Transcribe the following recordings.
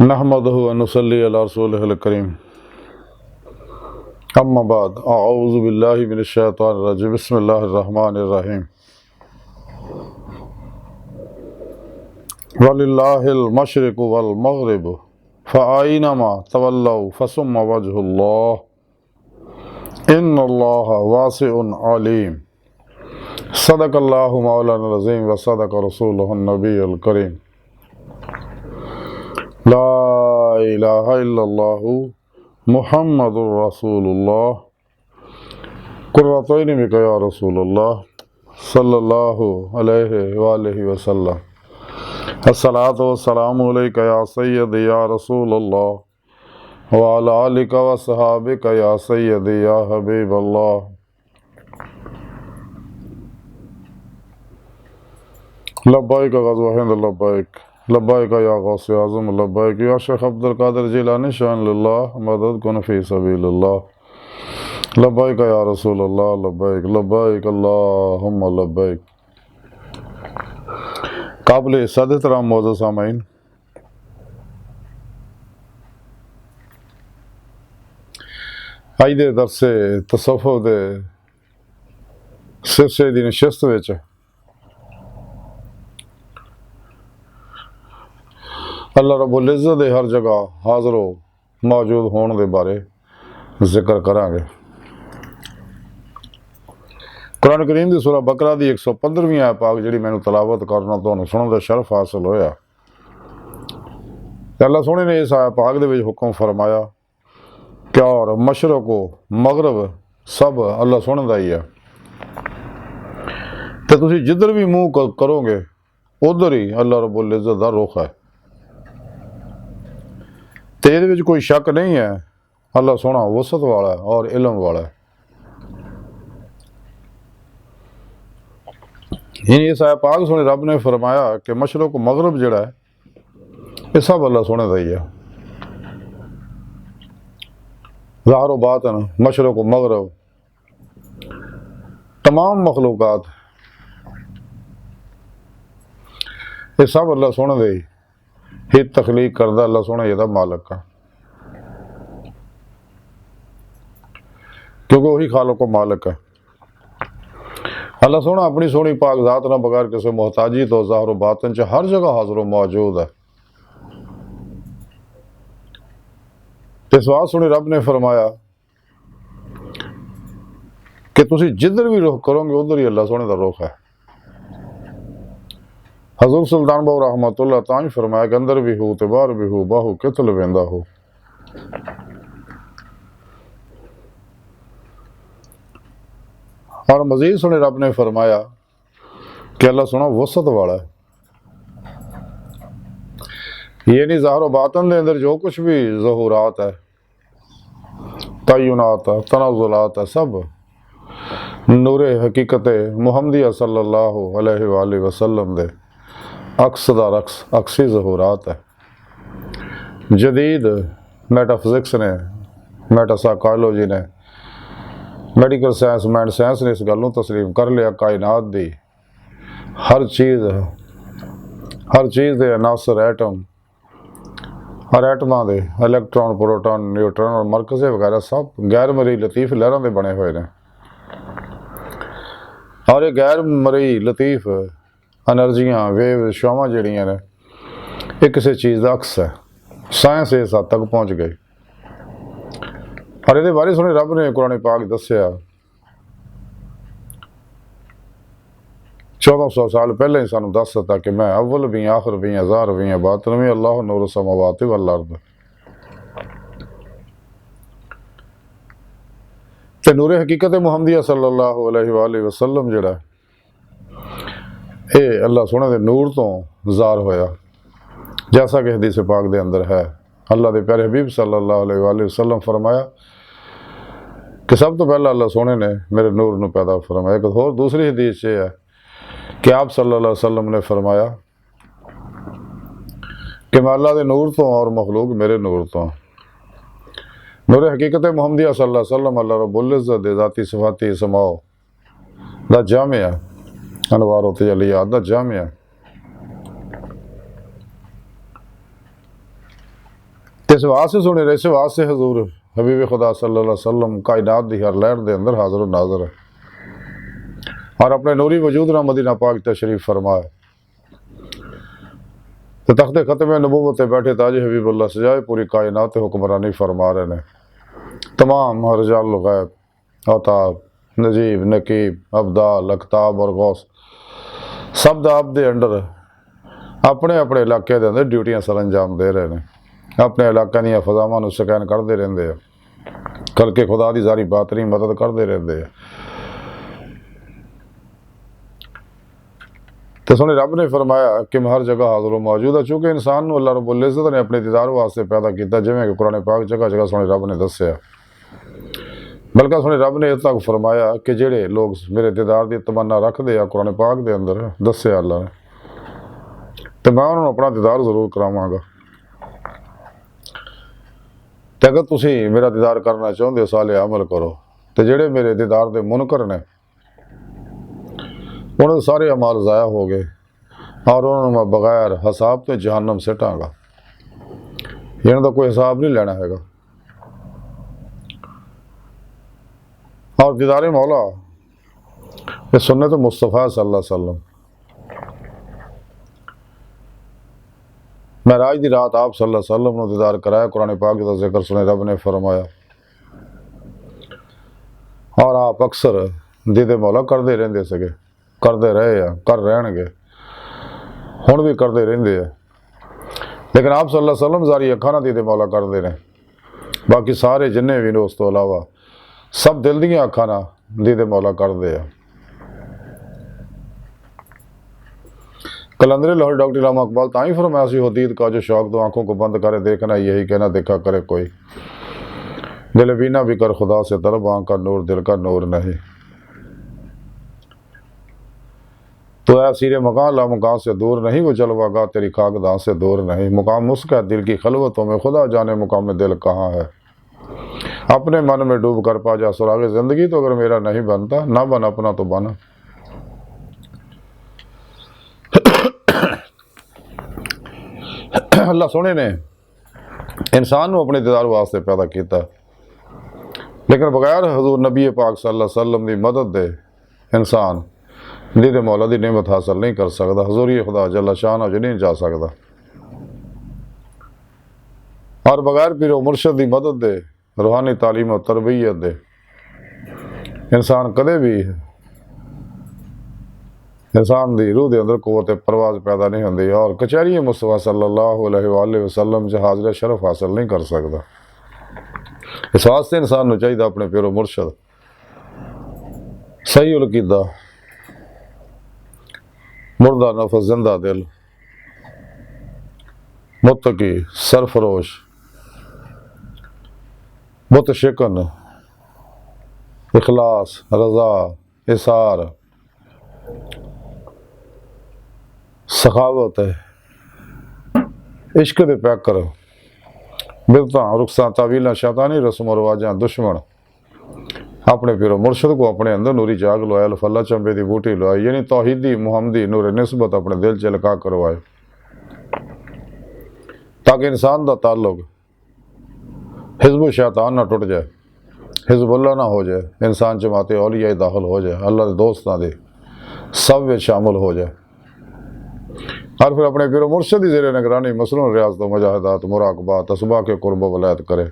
नहमदुहु व नुसल्ली अला रसूलिहिल करीम। अम्मा बाद अऊज़ु बिल्लाहि मिनश शैतानिर रजीम। बिस्मिल्लाहिर रहमानिर रहीम। वलिल्लाहिल मशरिक़ु वल मग़रिबु फ़अय्नमा तवल्लौ फ़सम्मा वजहुल्लाह इन्नल्लाह वासिउन अलीम। सदक़ल्लाहु मौलाना अज़ीम व सदक़ रसूलुहुन नबियुल करीम। ला इलाहा इल्लल्लाहु मुहम्मदुर रसूलुल्लाह कुर्रतुइनी बिका या रसूलल्लाह सल्लल्लाहु अलैहि वालिहि वसल्लम। अस्सलातु वस्सलामु अलैका या सय्यदी या रसूलल्लाह व अला आलिका व सहाबिका या सय्यदी या हबीबल्लाह। लब्बैक गज़वा हिंद लब्बैक लब्बैक या गौस आज़म लब्बैक या शेख अब्दुल कादिर जिलानी शान लिल्लाह मदद कुन फी सबीलिल्लाह। लब्बैक या रसूलल्लाह लब्बैक लब्बैक अल्लाहुम्मा लब्बैक। काबिल इज़्ज़त एहतराम मौजूद सामीन, अज दे दरसे तसव्वुफ़ दे सिलसिले दी नशिस्त विच अल्लाह रब्बुल इज़्ज़त दे हर जगह हाज़र मौजूद होने के बारे जिक्र करांगे। कुरान करीम की सूरह बकरा की 115वीं आयत पाक जी मैंने तलावत करना तो सुनने का शरफ हासिल होया। अल्लाह सोने ने इस आयत पाक दे हुक्म फरमाया कि और मशरक मगरब सब अल्लाह सोने का ही है, तो तुम जिधर भी मुँह करोगे उधर ही अल्लाह रब्बुल इज़्ज़त का रुख है। तो ये कोई शक नहीं है, अल्लाह सोना वसत वाला है और इलम वाला है। इस आयत पाक सुने रब ने फरमाया कि मशरक मगरब जड़ा है ये सब अल्लाह सोने का ही है। ज़ाहिर बातिन मशरक मगरब तमाम मखलूक़ात ये सब अल्लाह सोने दे ही तखलीक करदा, अल्लाह सोना ये मालिक है, क्योंकि वही खालिक को मालिक है। अल्लाह सोना अपनी सोनी पाक ज़ात ना बगैर किसी मोहताजी तो ज़ाहिर बातिन च हर जगह हाज़र मौजूद है। इस बात सुनी रब ने फरमाया कि तुसी जिधर भी रुख करोगे उधर ही अल्लाह सोने का रुख है। हज़ूर सुल्तान बाहू रहमतुल्लाह तां फरमाया कि अंदर भी हो तो बाहर भी हो, बाहू कितल वेंदा हो। और मजीद सुने रब ने फरमाया कि अल्लाह सोना वसत वाला है। ये नहीं ज़ाहिर बातन के अंदर जो कुछ भी ज़हूरात है, तय्युनात है, तनाज़ुलात है, सब नूरे हकीकत मुहम्मदिया सल्लल्लाहु अलैहि वसल्लम दे अक्स दा रक्स अक्सी ज़हूरात है। जदीद मेटाफिजिक्स ने, मेटासाइकोलॉजी ने, मेडिकल साइंस, माइंड साइंस ने इस गल तस्लीम कर लिया कायनात दी हर चीज़ दे अनासर एटम, हर एटमां दे इलैक्ट्रॉन, प्रोटॉन, न्यूट्रॉन और मरकज़े वगैरह सब गैर मरी लतीफ़ लहरां दे बने हुए हैं। और ये गैर मरी लतीफ़ एनर्जियाँ वेव शवां जड़ियाँ ने ये किसी चीज़ का अक्स है। साइंस इस हद तक पहुँच गई। और ये बारे सुने रब ने कुरान पाक दस्या 1400 साल पहले ही सानू दस दिता कि मैं अव्वल भी आखिर भी ज़ाहिर भी बातिन भी अल्लाह नूर समावाति वल अर्द। ते नूरे हकीकत मुहम्मदिया सल्लल्लाहु अलैहि वसल्लम जड़ा ये अल्लाह सोने दे नूर तो ज़ाहिर होया, जैसा कि हदीस पाक दे अंदर है। अल्लाह दे प्यारे हबीब सल्लल्लाहु अलैहि वसल्लम फरमाया कि सब तो पहला अल्लाह सोने ने मेरे नूर नू पैदा फरमाया। एक होर दूसरी हदीस ये है कि आप सल्लल्लाहु अलैहि वसल्लम ने फरमाया कि मैं अल्लाह दे नूर तो और मखलूक मेरे नूर तो। नूर हकीकत मुहम्मदिया सल्लल्लाहु अलैहि वसल्लम अल्लाह रब्बुल इज़्ज़त दे ज़ाती सिफ़ाती समाओ दा जामिया, अनवार व तजल्लियात दा जामिया। तो इस वास्ते सुने रहे, इस वास्ते हजूर हबीब खुदा सल्लल्लाहु अलैहि वसल्लम कायनात की हर लहर के अंदर हाजिर नाजर है और अपने नूरी वजूद ना मदीना पाक तशरीफ फरमाए। तो तख्ते ख़त्म नबूवत बैठे ताज हबीबुल्लाह सजाए पूरी कायनात हुक्मरानी फरमा रहे हैं। तमाम रजाल गैब, औताब, नजीब, नकीब, अब्दाल, अख्ताब और गौस सब आप दे अंडर अपने अपने इलाके के अंदर ड्यूटियां सर अंजाम दे रहे हैं। अपने इलाकों दी फजावां स्कैन करते रहते हैं, करके खुदा की सारी बातनी मदद करते रहते हैं। तो सोने रब ने फरमाया कि मैं हर जगह हाजिर मौजूद है, चूँकि इंसान को अल्लाह रब्बुल इज़्ज़त ने अपने दीदार वास्ते पैदा किया, जिमें कि कुरान पाक जगह जगह सोने रब ने दसिया। बल्कि सोने रब ने इस तक फरमाया कि जेड़े लोग मेरे दीदार की तमन्ना रखते हैं कुरान पाक के अंदर दसिया अल्लाह ने, तो मैं उन्होंने अपना दीदार जरूर करावांगा। तो अगर तुम मेरा दीदार करना चाहते हो साले अमल करो, तो जेड़े मेरे दीदार के मुनकर ने उन्होंने सारे अमाल ज़ाया हो गए और उन्होंने मैं बगैर हिसाब तो जहन्नम सिटांगा। इन्हों का कोई हिसाब नहीं लेना है। और दीदार मौला ये सुन्नत मुस्तफ़ा सल्लल्लाहु अलैहि वसल्लम, महराज की रात आप सल्लल्लाहु अलैहि वसल्लम ने दीदार कराया। कुरान पाक का जिक्र सुने रब ने फरमाया और आप अक्सर दीदे मौला करते रहते सके, करते रहे हैं, कर रहेंगे, हुण भी करते रहते हैं। लेकिन आप सल्लल्लाहु अलैहि वसल्लम सारी अखा ना दीदे मौला करते हैं, बाकी सारे जिन्ने भी ने उस तो अलावा सब दिल दियाँ अखा ना दीदे मौला करते हैं। कलंदर लाहौर डॉक्टर इलामा इकबाल ताई फरमाया सी हदीद का जो शौक तो आंखों को बंद करे देखना, यही कहना देखा करे कोई, दिल बीना भी कर खुदा से तरफ, आँख का नूर दिल का नूर नहीं। तो ऐ सीरे मकान ला मुकाम से दूर नहीं, वो जलवागा तेरी खाक दां से दूर नहीं। मुकाम मुस्क है दिल की खलवतों में, खुदा जाने मुकाम में दिल कहाँ है। अपने मन में डूब कर पा जा सुरागे जिंदगी, तो अगर मेरा नहीं बनता ना बन अपना तो बन। अल्लाह सोने ने इंसान को अपने दीदार वास्ते पैदा किया, लेकिन बगैर हजूर नबी पाक सल्लल्लाहु अलैहि वसल्लम की मदद दे इंसान दीदे मौला की नेमत हासिल नहीं कर सकता, हजूरी खुदा जल्ला शान अज नहीं जा सकता। और बगैर पीरो मुर्शद की मदद दे रूहानी तालीम और तरबियत दे इंसान कदे भी इंसान की रूह के अंदर कुव्वत परवाज पैदा नहीं होती और कचहरी मुस्तफा सल्लल्लाहु अलैहि वसल्लम च हाजिर शरफ हासिल नहीं कर सकता। इस वास्ते इंसान को चाहिए अपने पीरो मुर्शद सही उलकीदा मुर्दा नफस जिंदा दिल मुत्तकी सरफरोश मुतशिकन इखलास रजा इसार सखावत इश्क दे पैकर बिरता रुखसा तावीला शैतानी रस्म और रवाजा दुश्मन अपने पीरो मुर्शद को अपने अंदर नूरी जाग लवाए, फल्ला चंबे की बूटी लवाई, यानी तौहीदी मुहम्मदी नूर निस्बत अपने दिल च लका करवाए, ताकि इंसान का ताल्लुक हिजब शैतान ना टुट जाए, हिजबुल्ला ना हो जाए, इंसान जमाते औलिया दाखिल हो जाए, अल्लाह के दोस्तां दे सब में शामिल हो जाए। और फिर अपने पीरो मुर्शद की ज़ेरे निगरानी मसलन रियाज़त मुजाहिदात मुराकबात असबा के कुर्ब वलायत करे।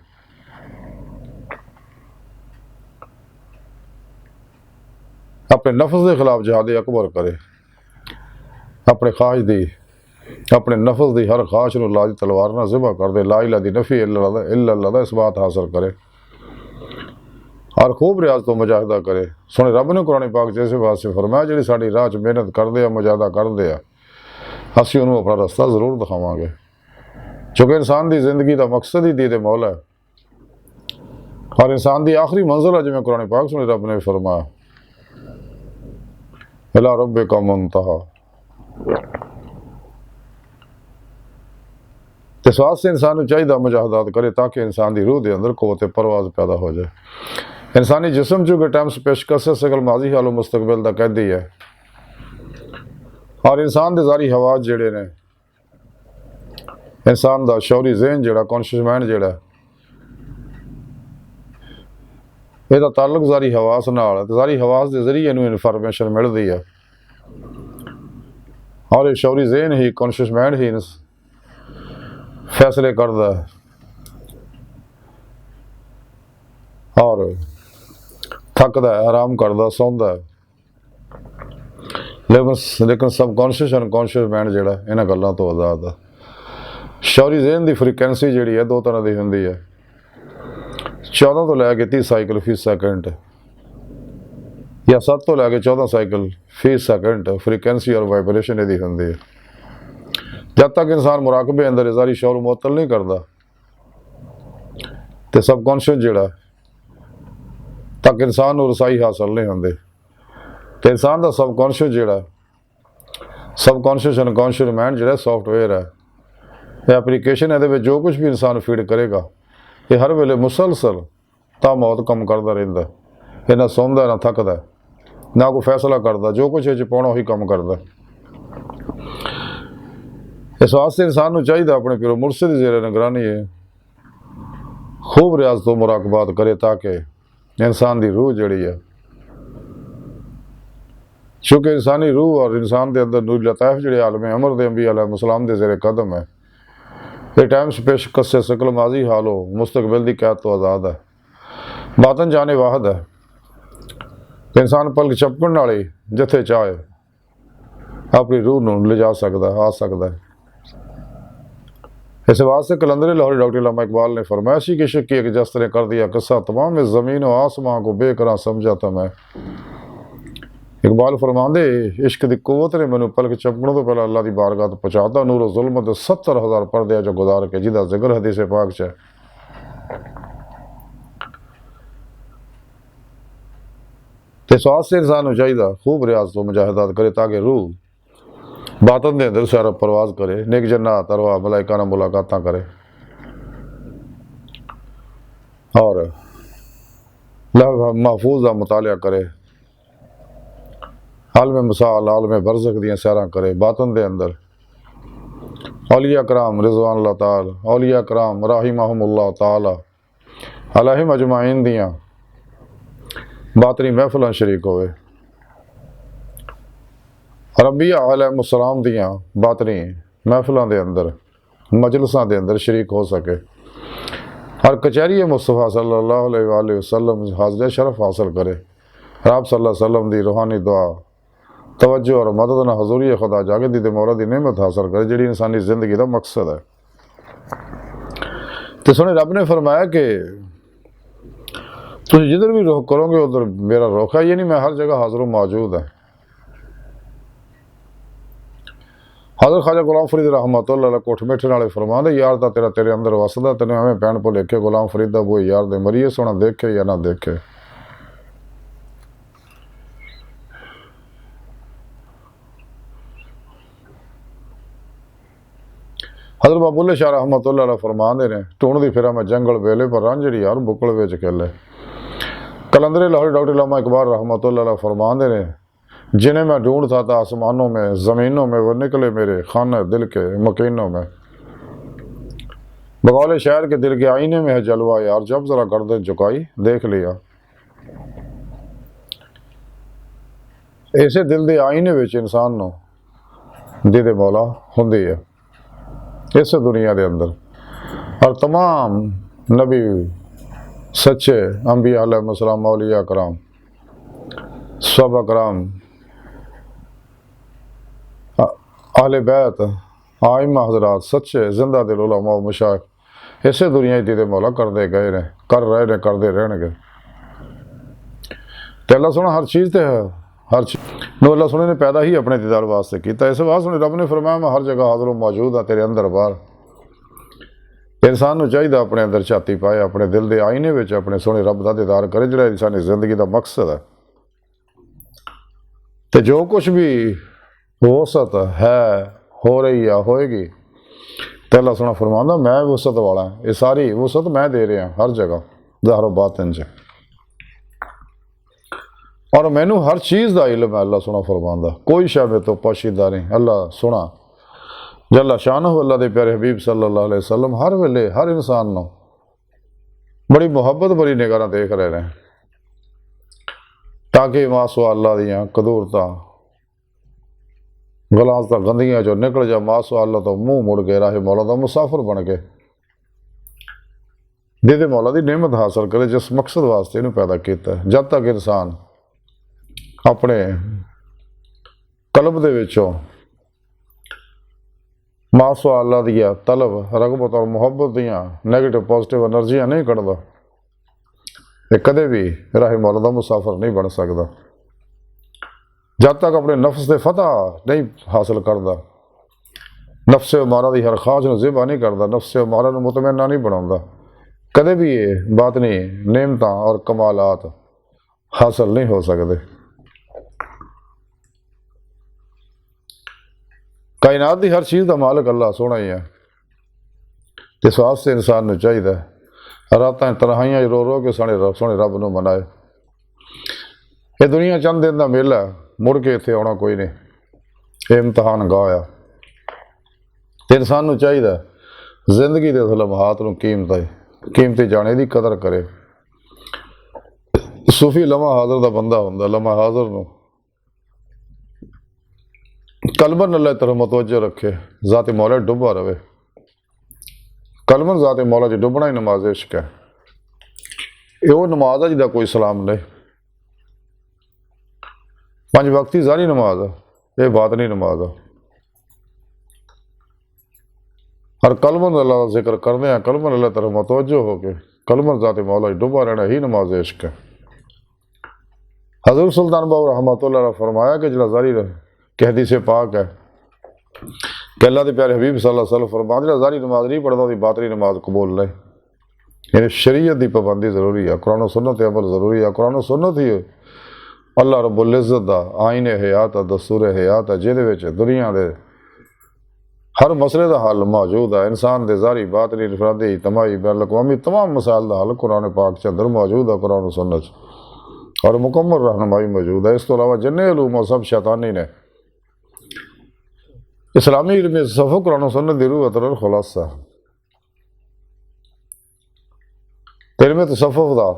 अपने नफ्स के खिलाफ जिहाद अकबर करे, अपने ख्वाहिश दी अपने नफ्स की हर ख्वाहिश को लाजी तलवार ना ज़िबा कर दे, ला इलाहा दी नफ़ी इल्लल्लाह दा इस बात हासिल करे और खूब रियाज़त मुजाहिदा करे। सुने रब ने कुरान पाक जैसे वास्ते फरमाया जी साड़ी राह च मेहनत करते मुजाहिदा करते असी उन्होंने अपना रास्ता जरूर दिखावांगे, चूँकि इंसान की जिंदगी का मकसद ही दीदे मौला है और इंसान की आखिरी मंजिल है। जिमें कुरान पाक सुने रब ने फरमाया इला रब्बिका मुंतहा। इस वास्ते इंसान को चाहिए मुजाहिदात करे ताकि इंसान की रूह के अंदर कुव्वत परवाज पैदा हो जाए। इंसानी जिसम चूँकि टाइम्स पेशकश सकल माजी हाल मुस्तकबिल का कैदी है और इंसान के सारी हवाज जेड़े ने इंसान का शौरी जहन जोड़ा कॉन्शियस माइंड जोड़ा यदा ताल्लुक सारी हवास नाल है, सारी हवास के जरिए इनू इनफॉर्मेशन मिलती है और ये शौरी जहन ही कॉन्शियस माइंड ही फैसले करता है और थकदा है, आराम करता, सौंदा है। लेकिन सब कॉन्शियस अनकॉन्शियस माइंड जोड़ा इन्होंने गलों तो आज़ाद है। शौरी जहन की फ्रीकुएंसी जी है दो तरह की होंगी है, 14 तो लैके 30 साइकिल फी सैकेंड या 7 तो लैके 14 साइकिल फी सैकेंड फ्रीकुएंसी और वाइब्रेशन यदि होंगी है। जब तक इंसान मुराकबे अंदर सारी शौर मुअत्तल नहीं करता तो सब कॉन्शियस जोड़ा तक इंसान को रसाई हासिल नहीं होंगे। तो इंसान का सब कॉन्शियस जोड़ा सब कॉन्शियस अनकॉन्शियस माइंड जो सॉफ्टवेयर है, यह एप्लीकेशन है, जो कुछ भी इंसान फीड करेगा ये हर वेले मुसलसल ता मौत कम करता रहिंदा। ये ना सौंदा ना थकदा ना कोई फैसला करता, जो कुछ ये पाउणा उही कम करता। इस वास्ते इंसान को चाहिए अपने पिरो मुर्शिद ज़ेरे निगरानी है खूब रियाज तो मुराकबात करे ताकि इंसान की रूह जड़ी है, चूँकि इंसानी रूह और इंसान के अंदर नूर लताइफ जो आलम अमर दे अंबिया अलैहिस्सलाम दे ज़ेरे कदम है। ये टाइम पेश कस्से सकल माजी हाल हो मुस्तकबिल की कैद तो आज़ाद है, बातन जाने वाहद है। इंसान पलक झपकण वाली जिथे चाहे अपनी रूह को ले जा सकता आ सकता है। इस वास्ते कलंदर लाहौरी डॉक्टर अल्लामा इकबाल ने फरमाया सी कि शक एक जस्त ने कर दिया किस्सा तमाम इस ज़मीन और आसमां को बेकरार समझा था मैं। इकबाल फरमांदे इश्क की कुवत ने मैनू पलक झपकण तो पहले अल्लाह की बारगाह तो पहुँचाता नूर जुल्मत 70,000 पर्दे जो गुजार के जिदा जिक्र हदीस पाक च है। तो इस वास्ते इंसान को चाहिए खूब रियाज तो मुजाहिदात करे ताकि रूह बातन के अंदर सैर परवाज करे, नेक जन्नत अरवा मलाइका नाल मुलाकात करे और लौह महफूज का मुतालिया करे, आलम मिसाल आलम बरज़ख दियां सैरां करे। बातन के अंदर औलिया कराम रिज़वान अल्लाह ताला औलिया कराम राहिमहुमुल्लाह ताला अलैहिम अजमाइन दियां बातनी महफिलां शरीक होवे और अंबिया अलैहिस्सलाम दियां बातनी महफिलों के अंदर मजलिसां के अंदर शरीक हो सके और कचहरी मुस्तफ़ा सल्लल्लाहु अलैहि वसल्लम हाज़िर शरफ हासिल करे। आप सल्लल्लाहु अलैहि वसल्लम की रूहानी दुआ तवज्जो और मदद न हजूरी खुदा जागदी ते मौला दी नेमत हासिल करे जिहड़ी इंसानी जिंदगी का मकसद है। तो सोने रब ने फरमाया कि तुम जिधर भी रुख करोगे उधर मेरा रुख है, ये नहीं मैं हर जगह हाजिर मौजूद है। हज़रत ख्वाजा गुलाम फरीद रहमतुल्लाह अलैह कोठ मेठे नाले फरमांदे यार दा तेरा तेरे अंदर वसदा तेने हमें पैन भुलेखे गुलाम फरीद दा वो यार दे मरिए सोना देखे या ना देखे। हज़रत बाबुल्ले शाह रहमतुल्लाह अलैह फरमांदे ने ढूंढदी फिरा मैं जंगल वेले पर रांझड़ी यार बुकल विच खेले। कलंदर लाहौरी डॉक्टर अल्लामा इकबाल रहमतुल्लाह अलैह फरमांदे ने जिन्हें मैं ढूंढता था आसमानों में ज़मीनों में वो निकले मेरे खाने दिल के मकीनों में। बगौले शहर के दिल के आईने में है जलवा यार जब ज़रा गर्दन झुकाई देख लिया। ऐसे दिल के आईने विच इंसान नो दीदे मौला हुंदी है इस दुनिया के अंदर और तमाम नबी सच्चे अंबिया अलैहिस्सलाम औलिया कराम सहाबा कराम आले बैत आइमा हज़रात सच्चे जिंदा दिल उलमा व मशाइख इसे दुनिया दीदे मौला करते गए ने कर रहे ने करते रहणगे। तो अल्लाह सोना हर चीज़ ते है हर चीज़ नो अल्लाह सोने ने पैदा ही अपने दीदार वास्ते किया। इस वास्ते रब ने फरमाया मैं हर जगह हाजिर मौजूद हाँ तेरे अंदर बाहर। इंसान को चाहिए अपने अंदर छाती पाए अपने दिल के आईने में अपने सोने रब का दीदार करे जो इंसानी जिंदगी का मकसद है। तो जो कुछ भी वसत है हो रही है होएगी तो अल्लाह सोना फरमांदा मैं वसत वाला है, ये सारी वसत मैं दे रहा हर जगह ज़ाहिर बातिन च और मैनू हर चीज़ का इल्म है। अल्लाह सोना फरमांदा कोई शय मेरे तो पोशीदा नहीं। अल्लाह सोना जल्ला शानहू अल्लाह के प्यारे हबीब सल्लल्लाहु अलैहि वसल्लम हर वेले हर इंसान को बड़ी मुहब्बत भरी निगाह देख रहे हैं, ताकि मासो अल्लाह दियाँ कदूरतां गलांता गंदियां जो निकल जा, मासो अल्लाह तो मुँह मुड़ के राहे मौला का मुसाफिर बन के दीदे मौला की नेमत हासिल करे जिस मकसद वास्ते इन्हूं पैदा किया। जब तक इंसान अपने कल्ब दे विचों मासो अल्लाह दिया तलब रगबत और मुहब्बत दियाँ नैगेटिव पॉजिटिव एनर्जियाँ नहीं कढ़दा, कदे भी राहे मौला का मुसाफिर नहीं बन सकता। जब तक अपने नफ्स से फतह नहीं हासिल करता, नफ्स मारा की हर ख्वाहिश को ज़िबा नहीं करता, नफ्स मारा को मुतमैना नहीं बनाता, कदे भी ये बातनी नेमत और कमालात हासिल नहीं हो सकते। कायनात की हर चीज़ का मालिक अल्लाह सोना ही है। इस वास्ते इंसान को चाहिए रात तनहाइयां रो रो के सोने रब न मनाए। ये दुनिया चंद दिन का मेला, मुड़ के इत्थे आना कोई नहीं, ये इम्तहान गाया। तो इंसान को चाहिए जिंदगी के लम्हात को कीमती जाने की कदर करे। सूफी लम्हा हाज़र का बंदा होंदा, लम्हा हाज़र को कलबन अल्लाह तरफ मतवजह रखे, ज़ाते मौला डुबा रहे। कलबन ज़ाते मौला च डुबना ही नमाज इश्क है। ये वो नमाज है जिदा कोई सलाम नहीं, 5 वक्त की सारी नमाज है, ये बात नहीं नमाज है। हर कलबन अल्लाह का जिक्र करते हैं, कलबन अल्लाह तरफ मतवजह हो के कलबन ज़ाते मौला डुबा रहना ही नमाज इश्क है। हज़रत सुल्तान बाबू रहमतुल्लाह अलैह फरमाया कि जरा जारी कि हदीस पाक है कि अल्लाह के प्यारे हबीब सल्लल्लाहु अलैहि वसल्लम फरमाते जो जारी नमाज नहीं पढ़ता उसकी बातरी नमाज कबूल नहीं। यानी शरीयत की पाबंदी जरूरी है, कुरान सुन्नत अमल जरूरी है। कुरान सुन्नत ही अल्लाह रब्बुल इज़्ज़त दा आईन हयात है, दस्तूर हयात है, जिहदे दुनिया के हर मसले का हल मौजूद है। इंसान के जारी बातनी इनफरादी इज्तमाही बैन अक़वामी तमाम मसाइल का हल कुरान पाक के अंदर मौजूद है, कुरान सुन्नत और मुकम्मल रहनुमाई मौजूद है। इस तो अलावा जिन्ने इल्म सब शैतानी ने इस्लामी इल्म सफ़ो कुरान सुन्नत दी रूह अतर खुलासा इल्म तसव्वुफ़ दा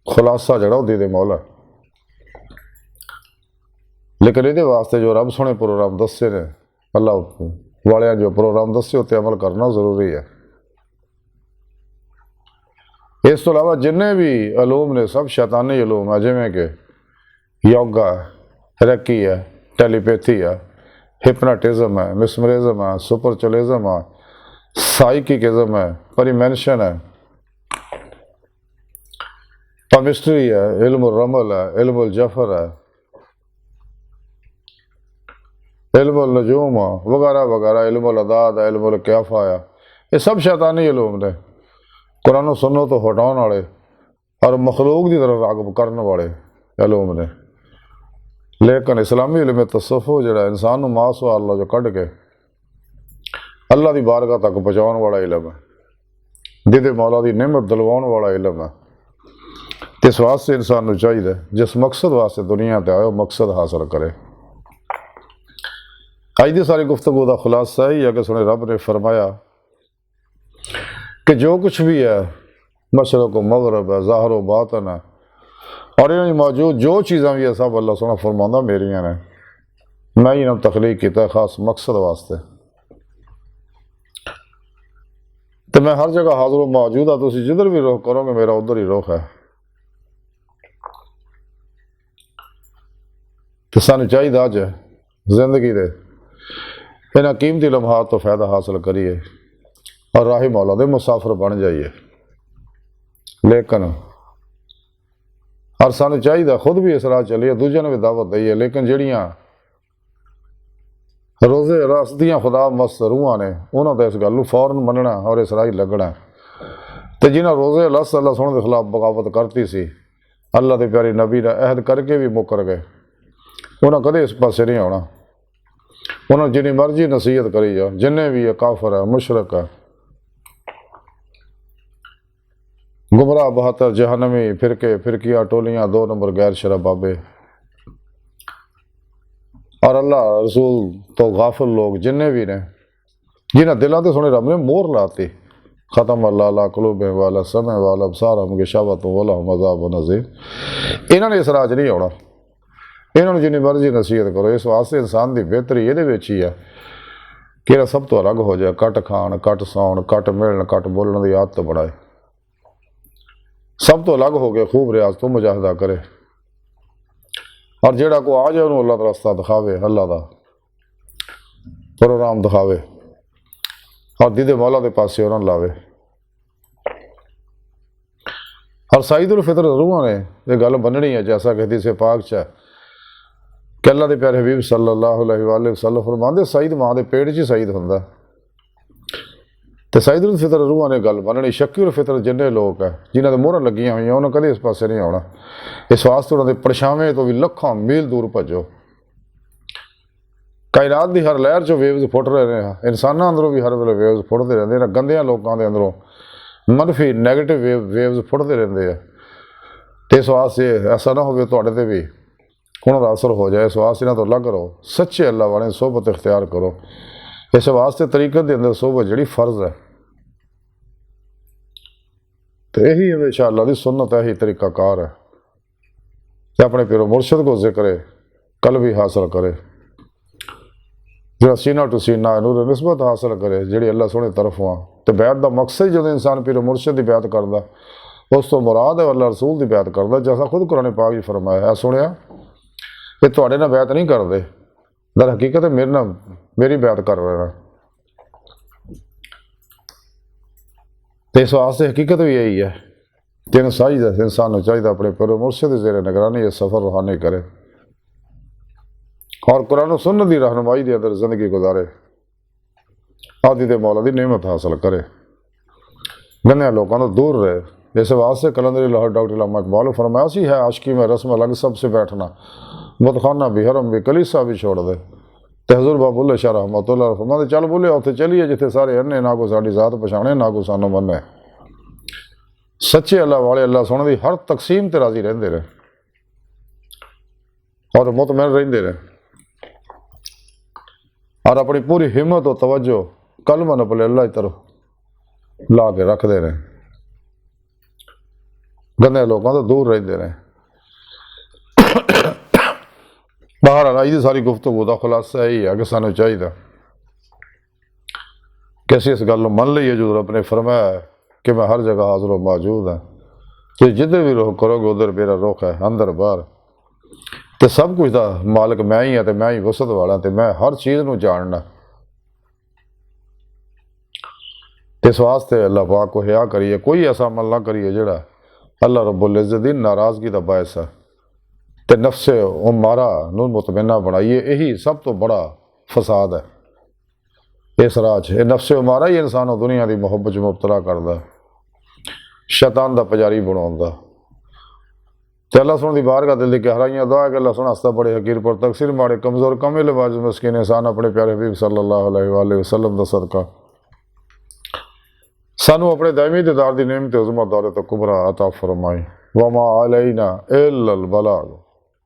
खुलासा जड़ा दे मौला। लेकिन ये वास्ते जो रब सोने प्रोग्राम दसे ने अल्लाह वाले जो प्रोग्राम दसे उत्ते अमल करना जरूरी है। इस तो अलावा जिन्ने भी अलूम ने सब शैतानी अलूम है, जिमें कि योगा है, रक्की है, टेलीपैथी है, हिप्नोटिज्म है, मिसमरिज्म है, सुपरचुलिज्म है, साइकिकिज्म है, परिमेंशन है, केमिस्ट्री है, इल्म रमल है, इल्म जफर है, इल्म नजूम है, वगैरह वगैरह, इल्म अदाद है, इल्म क्याफा है। ये सब शैतानी इल्म ने कुरान सुन्नत तो हटाने वाले और मखलूक की तरफ रागब करने वाले इल्म ने। लेकिन इस्लामी इल्म तसव्वुफ़ जड़ा इंसान को मासो अल्लाह जो कढ़ के अल्लाह की बारगाह तक पहुँचाने वाला इल्म है, जिदे मौला की नेमत दिलवाने वाला इल्म है। इस वास्ते इंसान को चाहिए जिस मकसद वास्ते दुनिया पर आए मकसद हासिल करे। अज की सारी गुफ्तगू का खुलासा ही है कि सुने रब ने फरमाया कि जो कुछ भी है मशरक़ व मग़रिब है, ज़ाहिर व बातिन है, और इन्हें मौजूद जो चीज़ा भी है सब अल्लाह सोना फरमांदा मेरियां ने, मैं ही इन्हें तख्लीक किया खास मकसद वास्ते। तो मैं हर जगह हाजिर व मौजूद है, तुम जिधर भी रुख करोगे मेरा उधर ही रुख है। तो सानू चाहिए अज जिंदगी दे इन्हां कीमती लम्हात तो फ़ायदा हासिल करिए और राही मौला दे मुसाफिर बन जाइए। लेकिन और सानू चाहिए खुद भी इस राह चलिए, दूजे ने भी दावत दईए। लेकिन जड़ियाँ रोज़े रस दियाँ खुदा मस्त रूहां ने उन्होंने तो इस गल फौरन मनना और इस राह लगना। तो जिन्हें रोज़े रस अल्लाह सोने के खिलाफ बगावत करती सी, अल्लाह के प्यारे नबी ने अहद करके भी मुकर गए, उन्हें कदे इस पासे नहीं आना। उन्होंने जिनी मर्जी नसीहत करी जा, जिन्हें भी है काफर है, मुशरक है, गुमराह बहत्तर जहनमी फिरके फिरकियाँ टोलियाँ 2 नंबर गैर शरा बाबे और अल्लाह रसूल तो गाफिल लोग जिन्हें भी ने जिन्हें दिलों से सुने रब ने मोहर लाती, खत्म अल्लाह ला कुलूबिहिम वाला समय वाला अबसारहिम गिशावतुन वलहुम अज़ाबुन अज़ीम। इन्होंने इस राज नहीं आना, इन्होंने जिन्नी मर्जी नसीहत करो। इस वास्ते इंसान की बेहतरी ये ही है कि सब तो अलग हो जाए, घट खाण घट सौण घट मिलन घट बोलने की आदत बनाए, सब तो अलग हो गए, खूब रियाज तो मुजाहिदा करे, और जेड़ा को आ जाए उन्होंने अल्लाह का रास्ता दिखावे, अल्लाह का प्रोग्राम दिखावे और दीदे मौला के पासे उन्होंने लावे। और सईद उल फितर रूहां ने यह गल बननी है, जैसा कि हदीस पाक च है कि अल्लाह के प्यारे हबीब सल्लल्लाहु अलैहि वसल्लम फरमाते सईद मां के पेट च सईद हुंदा। तो सईद उल फितर रूहां ने गल बननी। शक्की उल फितर जिन्ने लोग है जिन्हों ने मोहर लगियां हुई उन्होंने कदे इस पासे नहीं आना। इस वास्ते उन्होंने परछावें तो भी लखां मील दूर भजो। कायनात की हर लहर चो वेव्स फुट रहे हैं, इंसानों अंदरों भी हर वेले वेव्स फुटते रहते हैं, गंदियां लोगों के अंदरों मनफी नैगेटिव वेव्स फुटते रहते हैं। तो इस वास्ते ऐसा ना हो तो भी उन्होंने असर हो जाए। इस वास्ते इन्हों तो अलग रहो, सच्चे अल्लाह वाले सोहबत इख्तियार करो। इस वास्ते तरीक़त के अंदर सोहबत जी फर्ज है, तो यही हमेशा अल्लाह की सुन्नत है, यही तरीक़ाकार है कि अपने पिरो मुर्शद को जिक्र कल भी हासिल करे, जो सीना टू सीना नूर निस्बत हासिल करे जी अल्लाह सोने तरफ आ। तो बैत का मकसद जो इंसान पिरो मुर्शद की बैत करता, उस तो मुराद है अल्लाह रसूल की बैत करता, जैसा खुद कुरान पाक जी फरमाया है। सुनिया ये थोड़े नाल बैत नहीं करते, दर हकीकत मेरे नाल मेरी बैत कर रहे हैं। तो इस वास्ते हकीकत भी यही है कि इंसान को चाहिए अपने पिरो मुर्शद जेरे निगरानी ये सफ़र रूहानी करे और कुरान सुन्नत की रहनुमाई के अंदर जिंदगी गुजारे, आदि दे मौला की नेमत हासिल करे, गंदे लोगों तो दूर रहे। इस वास्ते कलंदरी लाहौर डॉक्टर अल्लामा इकबाल फरमाया सी है आशिकी में रस्म अलग सबसे बैठना, बुतखाना भी हरम भी कलीसा भी छोड़ दे। तो हजूर बाबुल्ले शाह रहमतुल्लाह फरमाते चल बोले उत्थे चलीए जिथे सारे अन्ने, ना को साड़ी जात पछाणे ना को सानू मन्ने। सच्चे अल्लाह वाले अल्लाह सोने की हर तकसीम ते राजी रहते रहे और मुतमैन रहते रहे और अपनी पूरी हिम्मत और तवज्जो कलमा अपने अल्लाह की तरफ ला के रखते रहे, गंदे लोगों तो दूर रहते रहे। बाहर आई थी सारी गुफ्तगू का खुलासा यही है कि सानू चाहिए कि असीं इस गल मन लीए जो रब ने फरमाया कि मैं हर जगह हाजिर व मौजूद हाँ, तो जिधर भी रुख करोगे उधर मेरा रुख है, अंदर बाहर, तो सब कुछ का मालिक मैं ही हाँ, तो मैं ही वसत वाला, तो मैं हर चीज़ को जानना। इस वास्ते अल्लाह पाक को हया करिए, कोई ऐसा अमल ना करिए जोड़ा अल्लाह रब्बुल इज़्ज़त दी नाराज़गी का बायस है, तो नफ्से उम्मारा नूं मुतमन्ना बनाइए। यही सब तो बड़ा फसाद है इस राज। नफ्से उम्मारा ही इंसान को दुनिया की मुहब्बत च मुबतला करता, शैतान का पुजारी बनाता। तो अल्लाह सुन की बारगाह दिल की गहराइयां दुआ कि अल्लाह सुन हस्ता बड़े हकीर पर तकसीर माड़े कमज़ोर कमिल बाज मस्किन इंसान अपने प्यारे हबीब सल्लल्लाहु अलैहि वसल्लम का सदका सानू अपने दायमी दीदार की नेमत उज़्मा दौलत कुबरा अता फरमाई। वमा अलैना इल्लल बलाग।